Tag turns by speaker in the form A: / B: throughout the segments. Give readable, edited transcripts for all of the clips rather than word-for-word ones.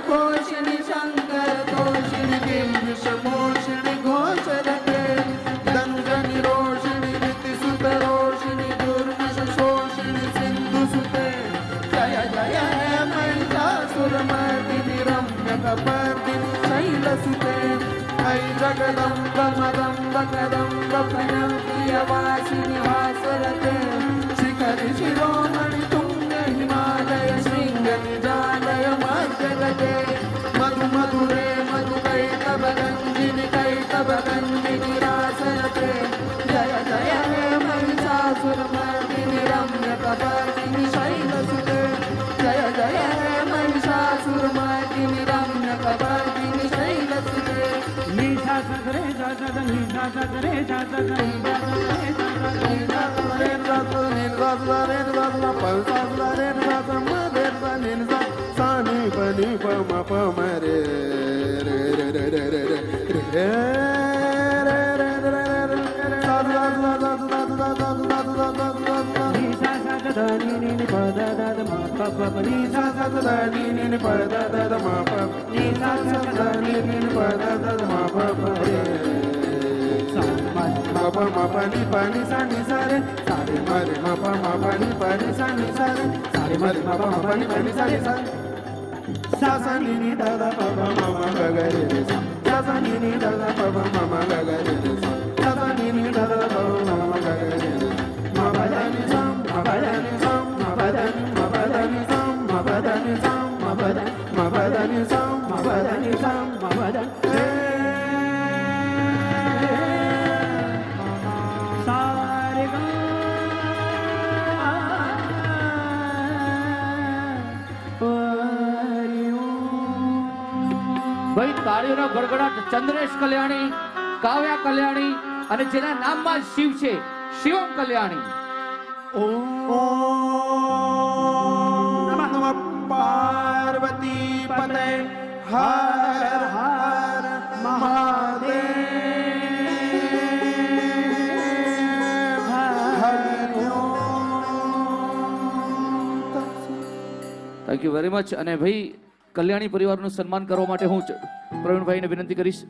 A: कोशिणी शंकर तोषिणी बिंबिषमोषिणी घोषरते धनुजनि रोषिणी ऋतिसुत रोषिणी दुर्विष शोषिणी सिंधुसुते जय जय हे महिषासुरमर्दिनि रम्यकपर्दिनि शैलसुते ऐ जगदम्ब मदम्ब कदम्ब प्रणप्रियवासिनि वासरते शिखरि शिरोमणि तुंग हिमालय शृंग निजालय मध्यगते मधु मधुरे मधुकैटभगञ्जिनि कैटभगञ्जिनि रासरते जय जय हे महिषासुरमर्दिनि रम्यकपर्दिनि शैलसुते जय जय हे महिषासुरमर्दिनि रम्यकपर्दिनि शैलसुते नीसा सगरे जाजग नीसा सगरे जाजग pani pani sani sare sare mare ma pa ma pani pani sani sare sare mare ma pa ma pani pani sani sare sa sa ni ni da da pa pa ma ma ga ga re re sa sa ni ni da da pa pa ma ma ga ga re re sa sa ni ni da da pa pa ma ma ga ga re re ma ba da ni sam ma ba da ni sam ma ba da ni sam ma ba da ni sam ma ba da ma ba da ni sam ma ba da ni sam ma ba da
B: ભાઈ તાળીઓનો ગડગડાટ ચંદ્રેશ કલ્યાણી, કાવ્યા કલ્યાણી અને જેના નામમાં શિવ છે શિવમ કલ્યાણી.
A: ઓમ નમઃ પાર્વતી પતે હર હર Mahadev Hari
B: thank you very much. અને ભાઈ કલ્યાણી પરિવારનું સન્માન કરવા માટે હું પ્રવીણભાઈને વિનંતી કરીશ.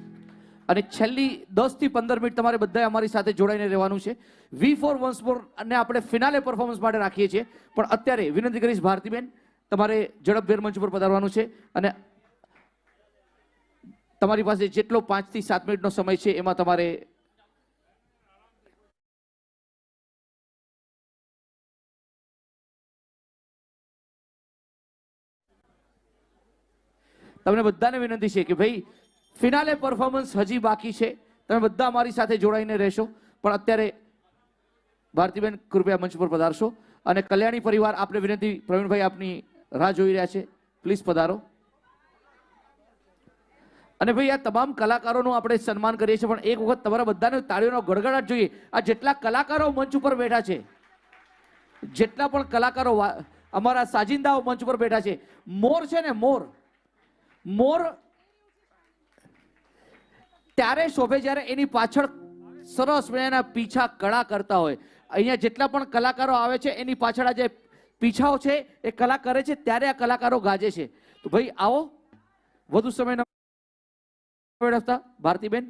B: અને છેલ્લી 10 થી 15 મિનિટ તમારે બધાએ અમારી સાથે જોડાઈને રહેવાનું છે. V4 વન્સ મોર અને આપણે ફિનાલે પરફોર્મન્સ માટે રાખીએ છીએ, પણ અત્યારે વિનંતી કરીશ ભારતીબેન તમારે ઝડપભેર મંચ પર પધારવાનું છે અને તમારી પાસે જેટલો 5 થી 7 મિનિટનો સમય છે એમાં તમારે તમને બધાને વિનંતી છે કે ભાઈ ફિનાલે પરફોર્મન્સ હજી બાકી છે, તમે બધા અમારી સાથે જોડાઈને રહેશો. પણ અત્યારે ભારતીબેન કૃપયા મંચ પર પધારશો અને કલ્યાણી પરિવાર આપણે વિનંતી, પ્રવીણભાઈ આપની રાહ જોઈ રહ્યા છે, પ્લીઝ પધારો. અને ભાઈ આ તમામ કલાકારોનું આપણે સન્માન કરીએ છીએ, પણ એક વખત તમારા બધાને તાળીઓનો ગડગડાટ જોઈએ. આ જેટલા કલાકારો મંચ ઉપર બેઠા છે, જેટલા પણ કલાકારો અમારા સાજિંદાઓ મંચ પર બેઠા છે, મોર છે ને મોર ત્યારે શોભે જ્યારે એની પાછળ સરસ મજાના પીછા કળા કરતા હોય. અહીંયા જેટલા પણ કલાકારો આવે છે એની પાછળ આ જે પીછાઓ છે એ કલા કરે છે, ત્યારે આ કલાકારો ગાજે છે. તો ભાઈ આવો, વધુ સમય ન વેડફતા ભારતીબેન.